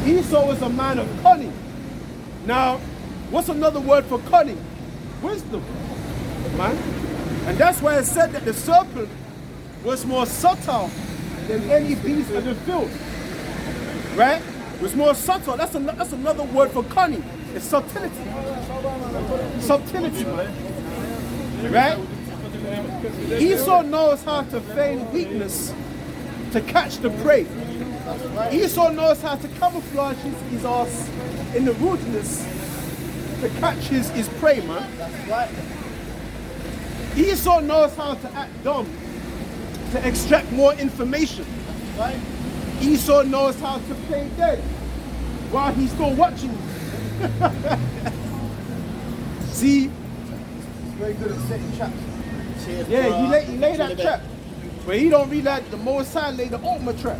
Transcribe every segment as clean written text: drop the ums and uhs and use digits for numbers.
Esau was a man of cunning. Now, what's another word for cunning? Wisdom, man. And that's why it said that the serpent was more subtle than any beast of the field. Right? It was more subtle. That's another word for cunning. It's subtlety. Subtlety, man. Right? Esau knows how to feign weakness to catch the prey. Esau knows how to camouflage his ass in the rudeness to catch his prey, man. Esau knows how to act dumb to extract more information. Esau knows how to play dead while he's still watching you. See? He's very good at setting traps. Yeah, he lay that trap. But he don't realize the Most High laid the ultimate trap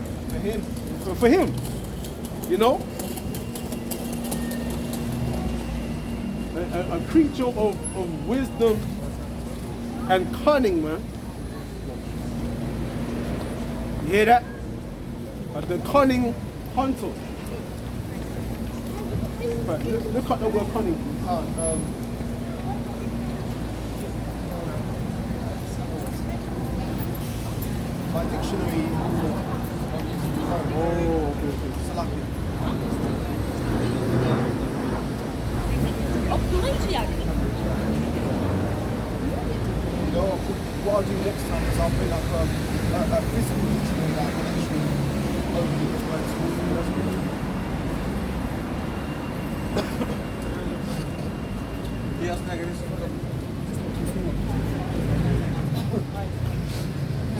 for him. You know? A creature of wisdom and cunning, man. You hear that? The cunning hunter. Right, look at the word cunning. My dictionary. What I'll do next time is I'll bring up a physical dictionary that I can actually open the words for.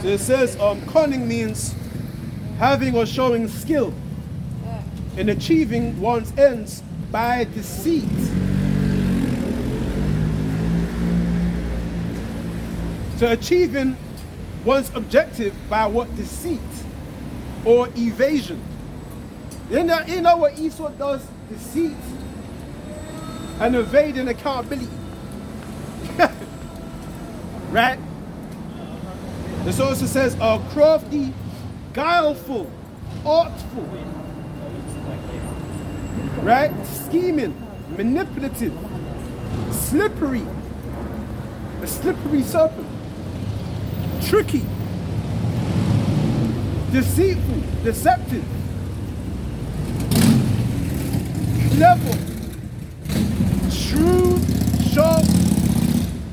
So it says cunning means having or showing skill in achieving one's ends by deceit. So achieving one's objective by what? Deceit or evasion. You know what Esau does? Deceit and evading accountability. Right? This also says crafty, guileful, artful. Right? Scheming, manipulative, slippery. A slippery serpent. Tricky, deceitful, deceptive, clever, shrewd, sharp,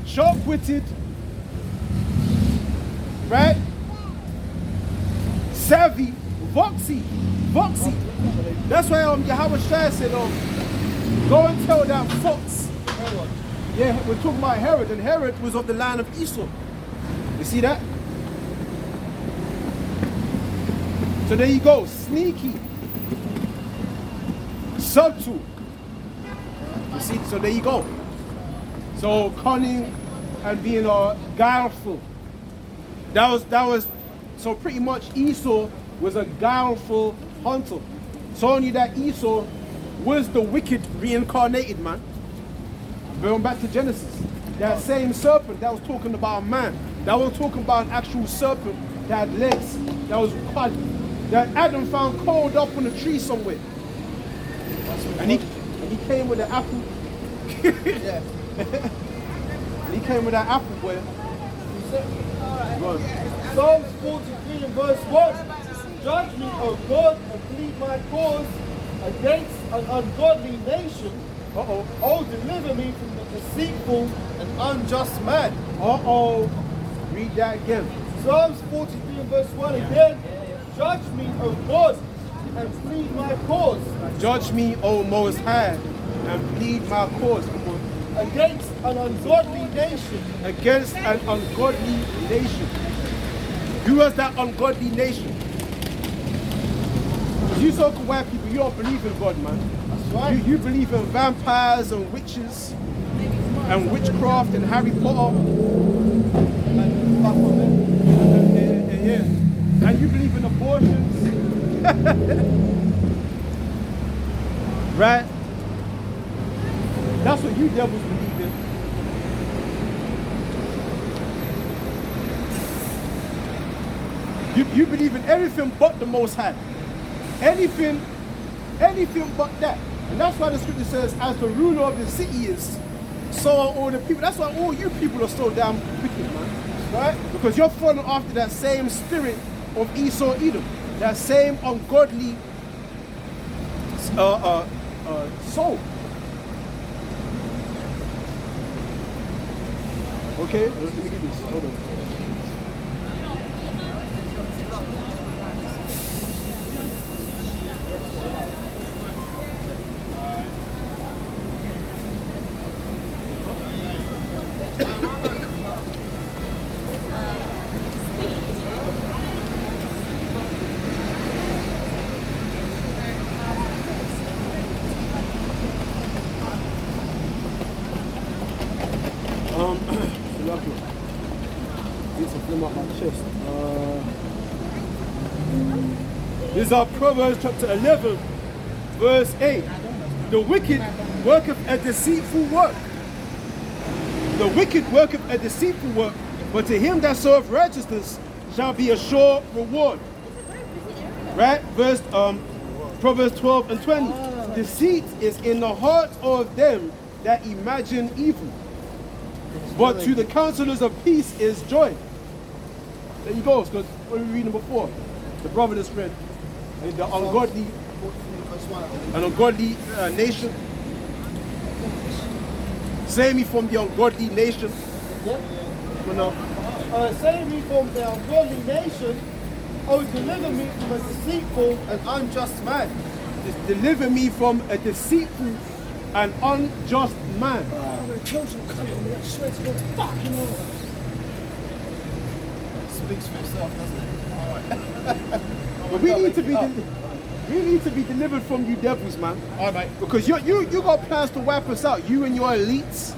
sharp-witted, right? Savvy, voxy. That's why Yahweh Shai said, go and tell that fox. Yeah, we're talking about Herod, and Herod was of the line of Esau. You see that? So there you go. Sneaky. Subtle. You see? So there you go. So cunning and being guileful. That was so pretty much Esau was a guileful hunter. So only that Esau was the wicked reincarnated man. Going back to Genesis. That same serpent that was talking about a man. That was talking about an actual serpent that had legs. That Adam found coiled up on a tree somewhere. And he came with an apple. Yeah. And he came with that apple, boy. Psalms 43 and verse 1. Judge me, O God, and plead my cause against an ungodly nation. Oh, deliver me from the deceitful and unjust man. Read that again. Psalms 43 and verse 1 again. Judge me, O God, and plead my cause. Judge me, O Most High, and plead my cause. Against an ungodly nation. Against an ungodly nation. Who was that ungodly nation? You so-called white people, you don't believe in God, man. That's right. You believe in vampires and witches and witchcraft and Harry Potter. And stuff like that. Yeah. And you believe in abortions. Right? That's what you devils believe in. You believe in everything but the Most High. Anything anything but that. And that's why the scripture says, as the ruler of the city is, so are all the people. That's why all you people are so damn wicked, man. Right? Because you're following after that same spirit of Esau Edom. That same ungodly soul. Okay, let me get this. Hold on. This is our Proverbs chapter 11, verse 8. The wicked worketh a deceitful work. The wicked worketh a deceitful work, but to him that soweth righteousness shall be a sure reward. Right? Verse Proverbs 12 and 20. Deceit is in the heart of them that imagine evil, but to the counselors of peace is joy. There you go, because what were we reading before? The brother that's read. The ungodly, an ungodly nation. Save me from the ungodly nation. Save me from the ungodly nation. Oh, deliver me from a deceitful and unjust man. Just deliver me from a deceitful and unjust man. Speaks for itself, doesn't it? Alright. But we need to be delivered from you devils, man. Alright, mate. Because you got plans to wipe us out. You and your elites.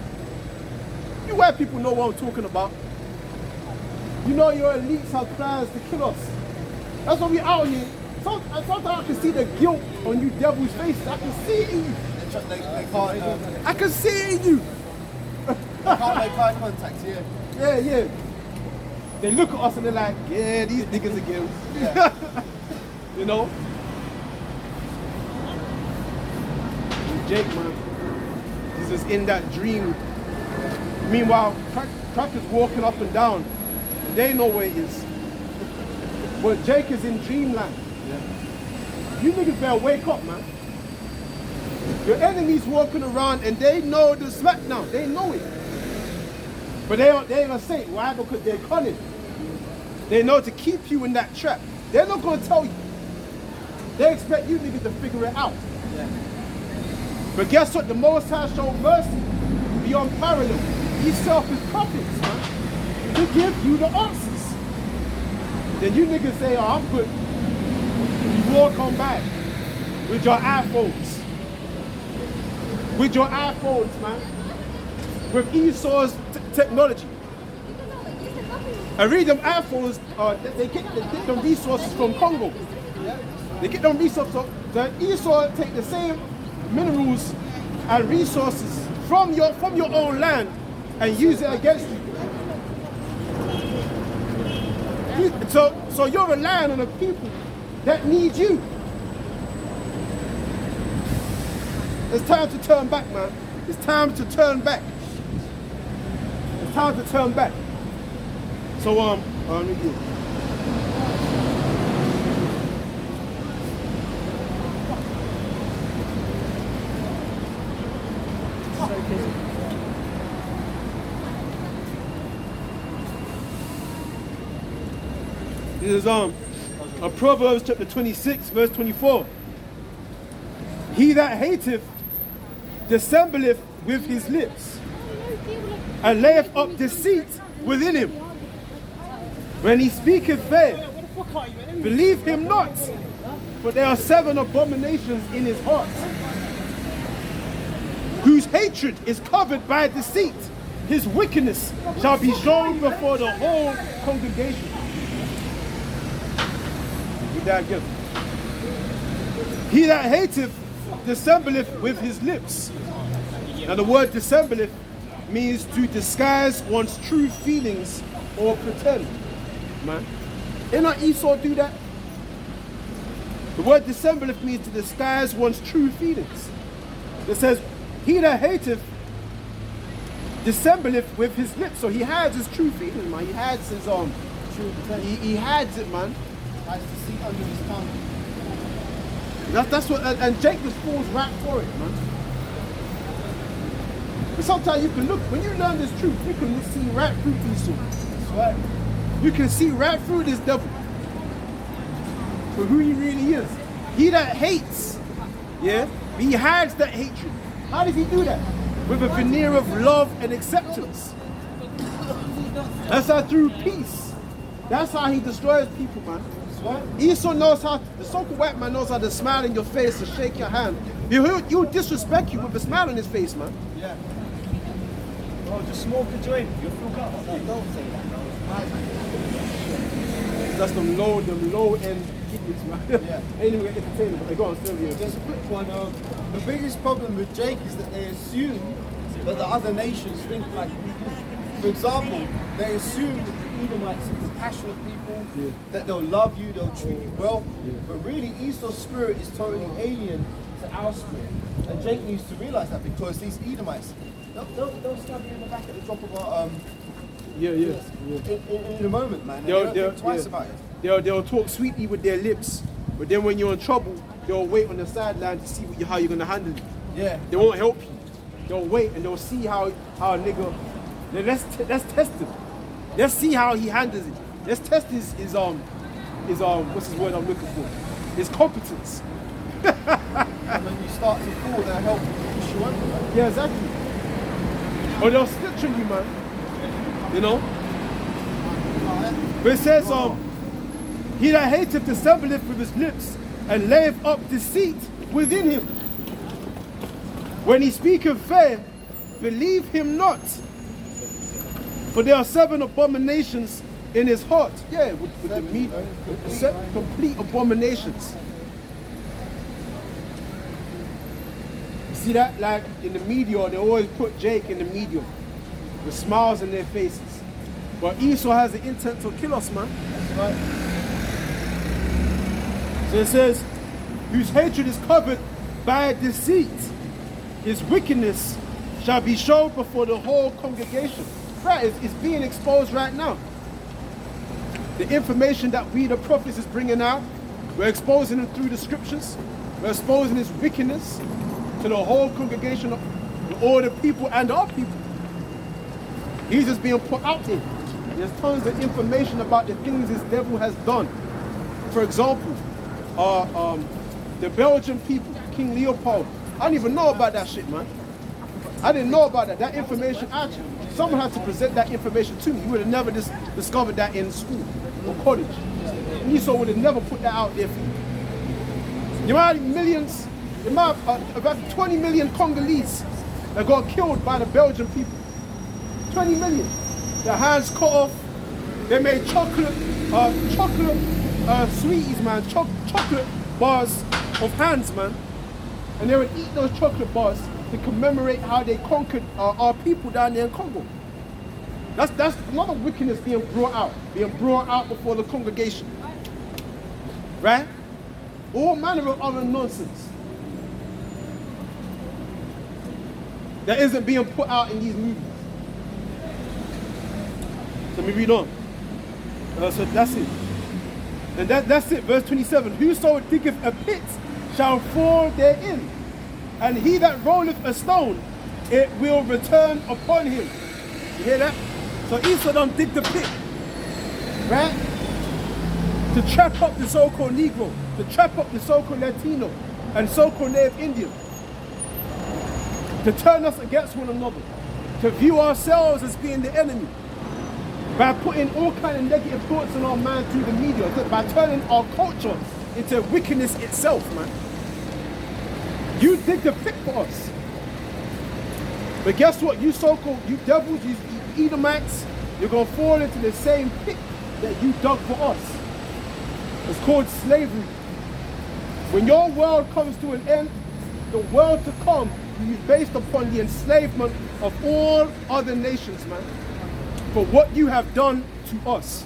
You white people know what I'm talking about. You know your elites have plans to kill us. That's why we out here. Sometimes I can see the guilt on you devils' faces. I can see it in you. They can't, I can see it in you. they can't make eye contact, yeah. Yeah. They look at us and they're like, yeah, these niggas again. Yeah. You know? And Jake, man, he's just in that dream. Meanwhile, Cracker's walking up and down. They know where he is. But Jake is in dreamland. Yeah. You niggas better wake up, man. Your enemies walking around and they know the smackdown. They know it. But they ain't gonna say it. Why? Because they're cunning. They know to keep you in that trap. They're not gonna tell you. They expect you niggas to figure it out. Yeah. But guess what? The Most High showed mercy beyond parallel. He set up his prophets, man, to give you the answers. Then you niggas say, oh, I'm good. You walk on by with your iPhones. With your iPhones, man. With Esau's technology. I read them iPhones, they get them resources from Congo. They get them resources. The Esau take the same minerals and resources from your own land and use it against you. So you're relying on the people that need you. It's time to turn back, man. It's time to turn back. It's time to turn back. So let me do. This is Proverbs chapter 26, verse 24. He that hateth dissembleth with his lips, and layeth up deceit within him. When he speaketh fair, believe him not, for there are 7 abominations in his heart, whose hatred is covered by deceit. His wickedness shall be shown before the whole congregation. With that gift. He that hateth dissembleth with his lips. Now the word dissembleth means to disguise one's true feelings or pretend. Man, did not Esau do that? The word dissembleth means to disguise one's true feelings. It says, he that hateth dissembleth with his lips. So he hides his true feelings, man. He hides his True intent. he hides it, man. Has deceit under his tongue. That's what, and Jake just falls right for it, man. But sometimes you can look, when you learn this truth, you can see right through Esau. That's right. You can see right through this devil for who he really is. He that hates, yeah, he hides that hatred. How does he do that? With a veneer of love and acceptance. That's how through peace. That's how he destroys people, man. Esau knows how, the so-called white man knows how to smile in your face and shake your hand. He'll disrespect you with a smile on his face, man. Yeah. Oh, just smoke a joint. You'll feel better. No, don't say that, no. That's them low end kids, man. Yeah. Anyway, entertainment. But go on, still here. Just a quick one. The biggest problem with Jake is that they assume that the other nations think like we do. For example, they assume that the Edomites are compassionate people, that they'll love you, they'll treat you well. But really, Esau's spirit is totally alien to our spirit. And Jake needs to realize that, because these Edomites, they'll stab you in the back at the drop of a, in a moment, man. And they don't think twice about it. They'll talk sweetly with their lips, but then when you're in trouble, they'll wait on the sideline to see how you're gonna handle it. Yeah. They won't help you. They'll wait and they'll see how a nigga. Let's test him. Let's see how he handles it. Let's test his what's his word I'm looking for? His competence. And when you start to fall, they'll help you push you under, man. Yeah, exactly. Or they'll snitch on you, man. You know? But it says, he that hateth dissembleth with his lips, and layeth up deceit within him. When he speaketh fair, believe him not. For there are 7 abominations in his heart. Yeah, with the meat, complete abominations. You see that? Like in the media, they always put Jake in the media with smiles on their faces. But Esau has the intent to kill us, man. That's right. So it says, whose hatred is covered by deceit, his wickedness shall be shown before the whole congregation. Right, it's being exposed right now. The information that we, the prophets, is bringing out, we're exposing it through the scriptures. We're exposing his wickedness to the whole congregation of all the people and our people. He's just being put out there. There's tons of information about the things this devil has done. For example, the Belgian people, King Leopold. I didn't even know about that shit, man. I didn't know about that. That information, actually, someone had to present that information to me. You would have never discovered that in school or college. Esau would have never put that out there for you. You might have millions, about 20 million Congolese that got killed by the Belgian people. 20 million. Their hands cut off. They made chocolate sweeties, man. Chocolate bars of hands, man. And they would eat those chocolate bars to commemorate how they conquered our people down there in Congo. That's another wickedness being brought out before the congregation. Right? All manner of other nonsense that isn't being put out in these movies. So let me read on. So that's it. And that's it, verse 27. Whoso diggeth a pit shall fall therein, and he that rolleth a stone, it will return upon him. You hear that? So Esau done dig the pit, right? To trap up the so-called Negro, to trap up the so-called Latino, and so-called Native Indian. To turn us against one another. To view ourselves as being the enemy. By putting all kind of negative thoughts in our mind through the media, by turning our culture into wickedness itself, man. You dig the pit for us. But guess what? You so-called, you devils, you Edomites, you're going to fall into the same pit that you dug for us. It's called slavery. When your world comes to an end, the world to come will be based upon the enslavement of all other nations, man. For what you have done to us.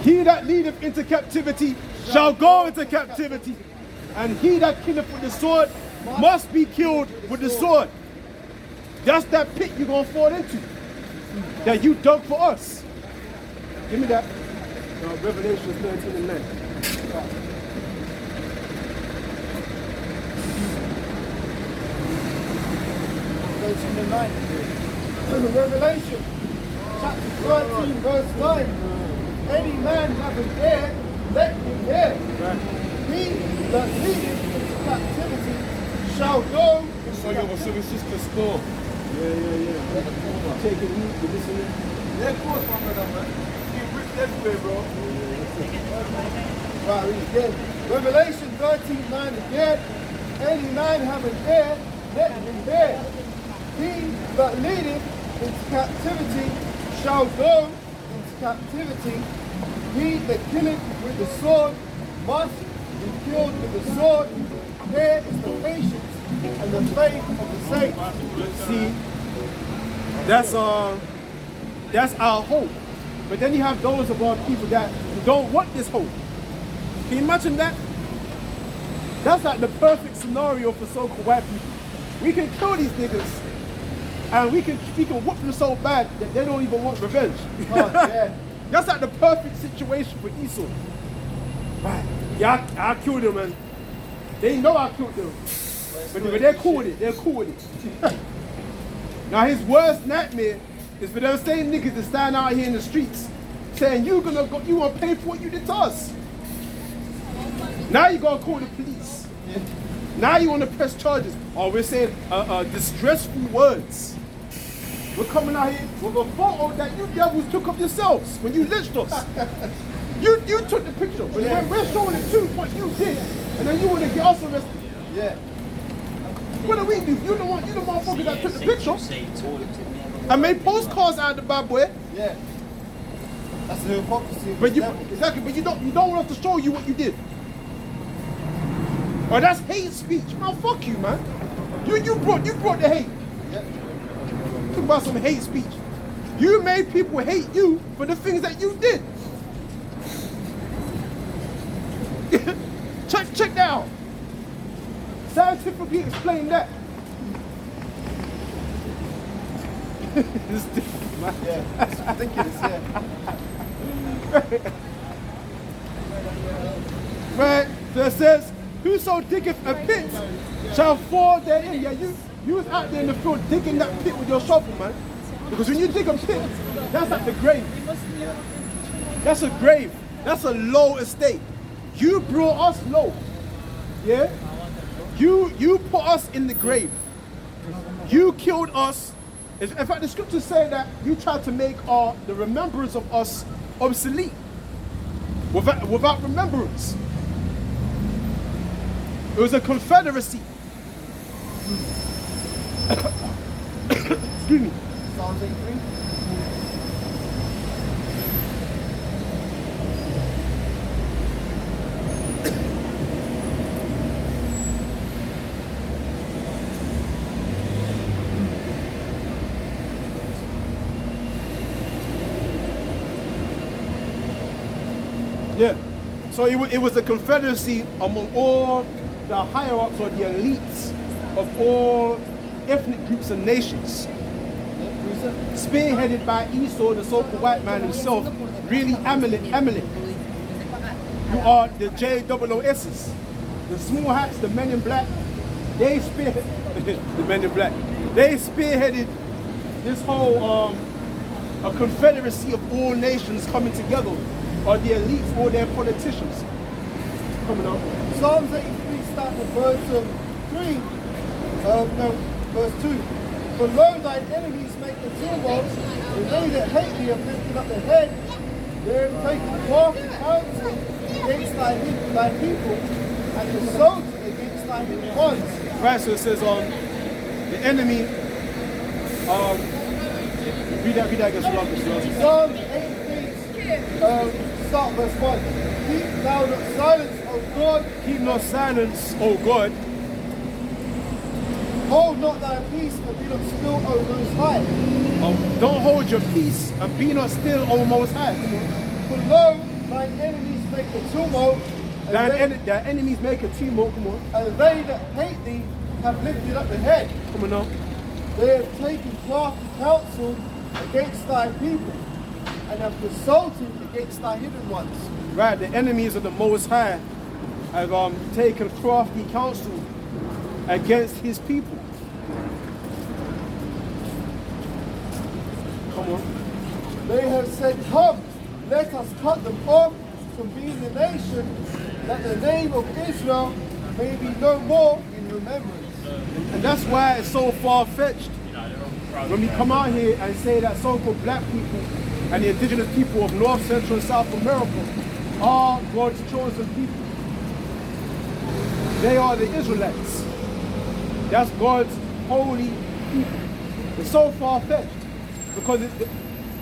He that leadeth into captivity shall go into captivity. And he that killeth with the sword must be killed with the sword. That's that pit you're going to fall into. That you dug for us. Give me that. Revelation 13 and 9. Revelation chapter 13 verse 9. Any man having ear, let him hear. Right. He that leadeth into captivity shall go into So it's just the store. Yeah. Taking you to listen. Yeah, of course, my brother, man. You ripped everywhere, bro. Right, read again. Revelation 13 9 again. Any man having ear, let him hear. He that leadeth into captivity shall go into captivity. He that killeth with the sword must be killed with the sword. Here is the patience and the faith of the saints. See, that's our hope. But then you have those of our people that don't want this hope. Can you imagine that? That's like the perfect scenario for so-called white people. We can kill these niggas and we can whoop them so bad that they don't even want revenge. Oh, yeah. That's like the perfect situation for Esau. Right. Yeah, I killed them, man. They know I killed them. But they're cool with it. They're cool with it. Now his worst nightmare is for those same niggas to stand out here in the streets saying you gonna pay for what you did to us. Now you gotta call the police. Yeah. Now you want to press charges. Or we're saying distressful words. We're coming out here with a photo that you devils took of yourselves when you lynched us. You took the picture, but when we're showing it too what you did, and then you want to get us arrested. Yeah. What do we do? You the motherfucker that took the picture. I made postcards out of the bad boy. Yeah. That's the hypocrisy. But you don't want us to show you what you did. Or that's hate speech. Man, fuck you, man. You brought the hate. Yeah. Talk about some hate speech. You made people hate you for the things that you did. check that out. Scientifically explain that. This different, man. Yeah. It's ridiculous, yeah. Right? So it says, whoso diggeth a pit shall fall therein. Yeah, you was out there in the field digging that pit with your shovel, man. Because when you dig a pit, that's like the grave. That's a grave. That's a low estate. You brought us low. Yeah? You put us in the grave. You killed us. In fact, the scriptures say that you tried to make the remembrance of us obsolete. Without remembrance. It was a confederacy. Excuse me. Psalms 83. Yeah. So it was a confederacy among all the higher-ups or the elites of all ethnic groups and nations. Spearheaded by Esau, the so-called white man himself, really Amalek. You are the JOOS's. The small hats, the men in black, they spearheaded the men in black. They spearheaded this whole a confederacy of all nations coming together, or the elites, or their politicians coming up. Psalms 83 start with verse 3. Verse 2. For lo, thine enemies make a tumult, and they that hate thee have lifted up their head. They have taken crafty counsel against thy people, and the soldier against thy hidden ones. Right, so it says the enemy, read that against Love. Psalm 83, start verse 1. Keep thou not silence, O God. Keep not silence, O God. Hold not thy peace, and be not still, O Most High. Don't hold your peace and be not still, O Most High. For lo, thine enemies make a tumult, Their enemies make a tumult, come on. and they that hate thee have lifted up the head. Come on now. They have taken crafty counsel against thy people, and have consulted against thy hidden ones. Right, the enemies of the Most High have taken crafty counsel against his people. Come on. They have said, come, let us cut them off from being a nation, that the name of Israel may be no more in remembrance. And that's why it's so far-fetched when we come out here and say that so-called black people and the indigenous people of North, Central, and South America are God's chosen people. They are the Israelites. That's God's holy people. It's so far-fetched because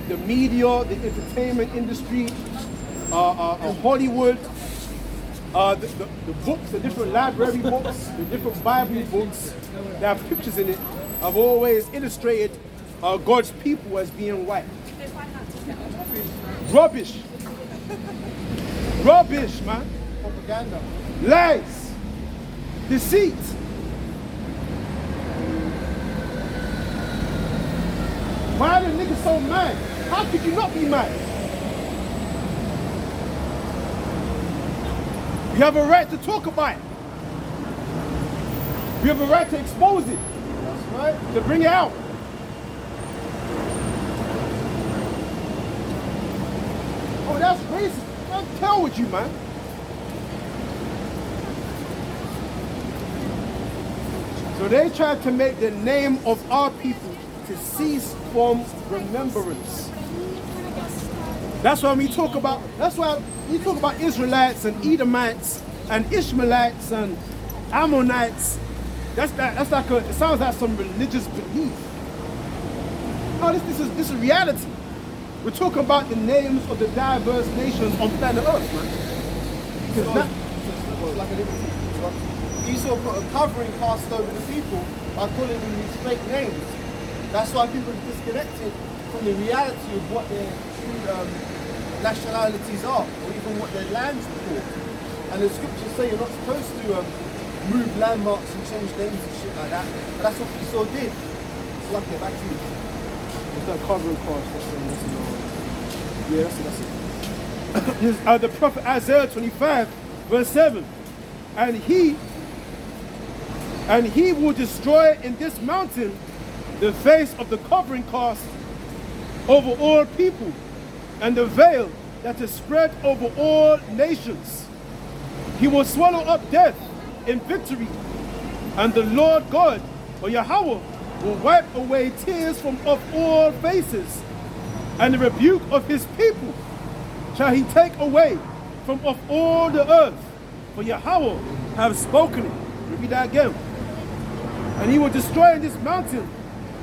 the media, the entertainment industry, Hollywood, the books, the different library books, the different Bible books that have pictures in it, have always illustrated God's people as being white. Rubbish. Rubbish, man. Propaganda. Lies. Deceit. Why are the niggas so mad? How could you not be mad? You have a right to talk about it. You have a right to expose it. That's right. To bring it out. Oh, that's racist. Don't tell with you, man. So they tried to make the name of our people to cease from remembrance. That's why we talk about, Israelites and Edomites and Ishmaelites and Ammonites. It sounds like some religious belief. No, this is reality. We're talking about the names of the diverse nations on planet Earth, man. Like a liberty. Esau put a covering cast over the people by calling them these fake names. That's why people are disconnected from the reality of what their true nationalities are, or even what their lands are called. And the scriptures say you're not supposed to move landmarks and change names and shit like that. But that's what Esau did. So okay, back to you. It's that covering cast. That's it. The prophet Isaiah 25, verse 7. And he will destroy in this mountain the face of the covering cast over all people, and the veil that is spread over all nations. He will swallow up death in victory, and the Lord God, or Yahweh, will wipe away tears from off all faces, and the rebuke of his people shall he take away from off all the earth. For Yahweh have spoken it. Repeat that again. And he will destroy in this mountain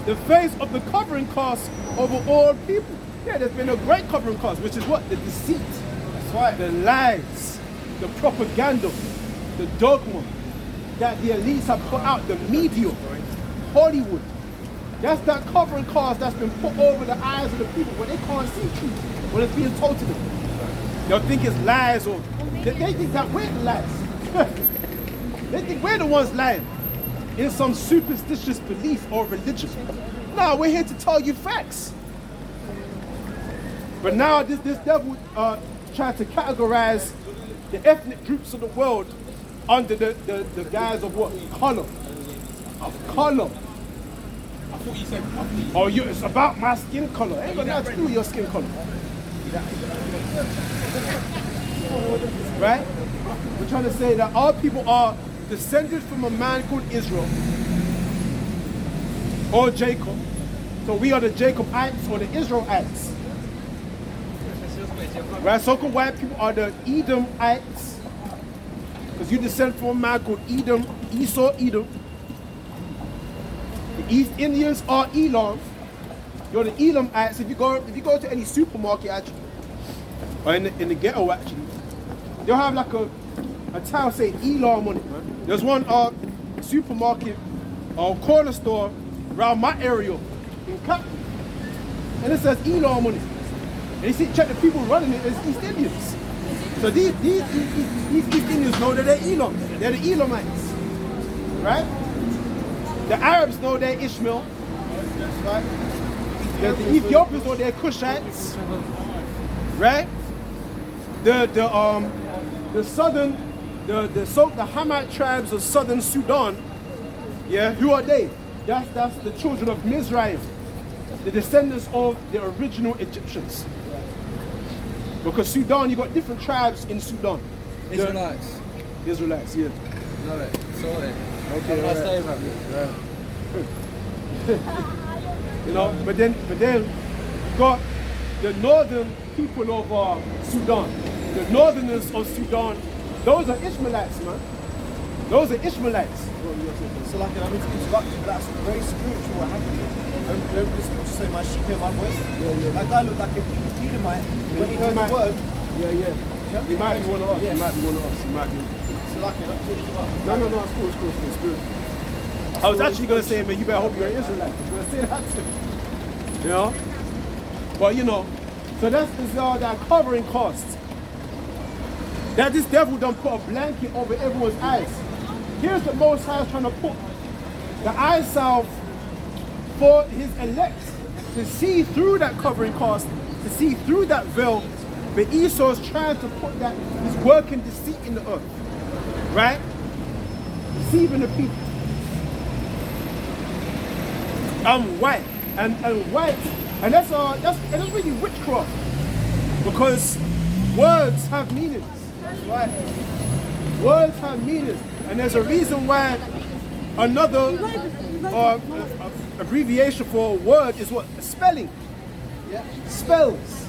the face of the covering cast over all people. Yeah, there's been a great covering cast, which is what? The deceit. That's right. The lies, the propaganda, the dogma that the elites have put out, the media, Hollywood. That's that covering cast that's been put over the eyes of the people when they can't see truth, when it's being told to them. They'll think it's lies, or they think that we're the lies. They think we're the ones lying in some superstitious belief or religion. No, we're here to tell you facts. But now this devil tried to categorize the ethnic groups of the world under the guise of what? Color. Of color. I thought you said puppy. Oh, it's about my skin color. It ain't got nothing to do with your skin color. Right? We're trying to say that our people are descended from a man called Israel or Jacob. So we are the Jacobites or the Israelites. Right? So-called white people are the Edomites, because you descend from a man called Edom, Esau, Edom. The East Indians are Elam. You're the Elamites. If you go to any supermarket actually, or in the ghetto actually, they'll have like a town say Elam on it, man. There's one supermarket or corner store around my area in Captain, and it says Elam on it. And you see, check the people running it as East Indians. So these Indians know that they're Elam. They're the Elamites. Right? The Arabs know they're Ishmael. That's right. The Ethiopians know they're Cushites. Right? The southern, the Hamite tribes of southern Sudan, yeah, who are they? That's the children of Mizraim, the descendants of the original Egyptians. Because Sudan, you got different tribes in Sudan. Israelites. Israelites, yeah. Love it. Sorted. Okay, Nice right. day, man. You know, but then you got the northern people of Sudan, the northerners of Sudan. Those are Ishmaelites, man. Those are Ishmaelites. So like, I mean to interrupt you, but that's very spiritual what happened here. Remember the scripture say, my sheep hear my voice? That guy looked like a Edomite when he heard the word. Yeah. He might be one of us. He might be one of us. He might be. So like, No, it's cool. It's good. I was actually going to say, man, you better hope you're an Israelite. I was going to say that too. You know? But you know, so that's that covering cost. That this devil done put a blanket over everyone's eyes. Here's the Most High trying to put the eyes out for his elect to see through that covering cost, to see through that veil. But Esau's trying to put that, he's working deceit in the earth. Right? Deceiving the people. I'm white. And white. And that's really witchcraft. Because words have meanings. That's right. Words have meanings. And there's a reason why another abbreviation for a word is what? Spelling. Yeah. Spells.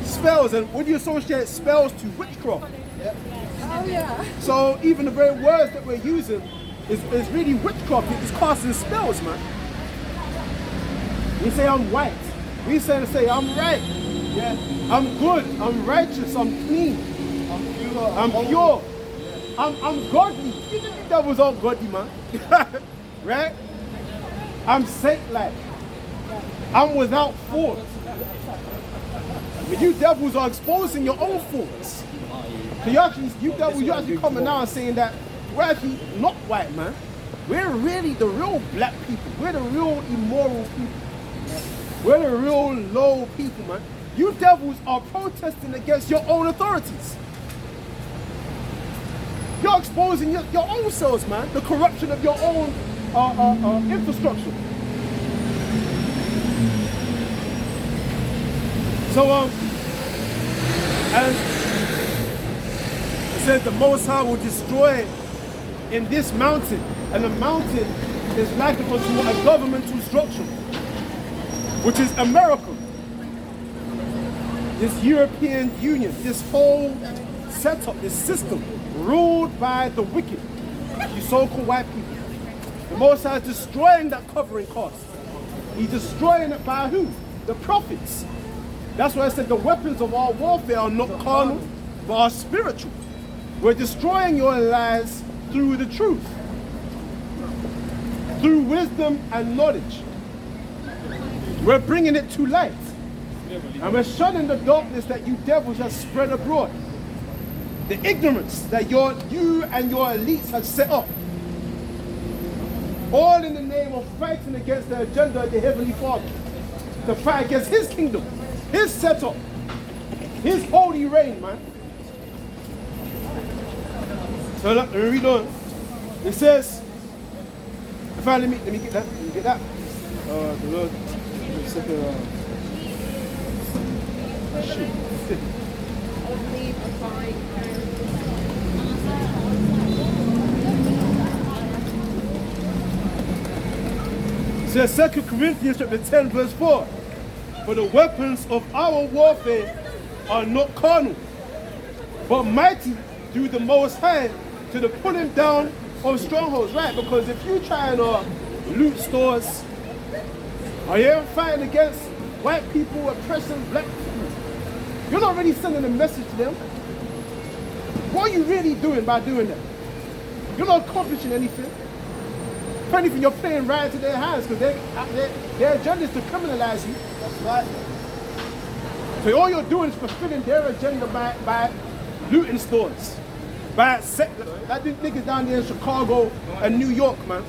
Spells. And when you associate spells to witchcraft. Yeah. Oh yeah. So even the very words that we're using is really witchcraft. It's casting spells, man. We say I'm white. We say I'm right. Yeah. I'm good. I'm righteous. I'm clean. I'm pure. I'm godly. Even the devils are godly, man. Right? I'm saint-like. I'm without fault. But you devils are exposing your own faults. So you actually coming out and saying that we're actually not white, man. We're really the real black people. We're the real immoral people. We're the real low people, man. You devils are protesting against your own authorities. You're exposing your own selves, man. The corruption of your own infrastructure. So, and it says the Most High will destroy in this mountain, and the mountain is likened to a governmental structure, which is America. This European Union, this whole setup, this system, ruled by the wicked, you so-called white people. The Most High is destroying that covering cost. He's destroying it by who? The prophets. That's why I said the weapons of our warfare are not carnal, but are spiritual. We're destroying your lies through the truth, through wisdom and knowledge. We're bringing it to light. And we're shunning the darkness that you devils have spread abroad. The ignorance that you and your elites have set up. All in the name of fighting against the agenda of the Heavenly Father. To fight against His kingdom, His setup, His holy reign, man. So let me read on. It says, let me get that. Let me get that. The Lord. It says 2 Corinthians chapter 10 verse 4. For the weapons of our warfare are not carnal, but mighty through the Most High to the pulling down of strongholds. Right, because if you try and loot stores, are you ever fighting against white people oppressing black people? You're not really sending a message to them. What are you really doing by doing that? You're not accomplishing anything. If anything, you're playing right into their hands because their agenda is to criminalize you. That's right. So all you're doing is fulfilling their agenda by looting stores. Like these niggas down there in Chicago and New York, man.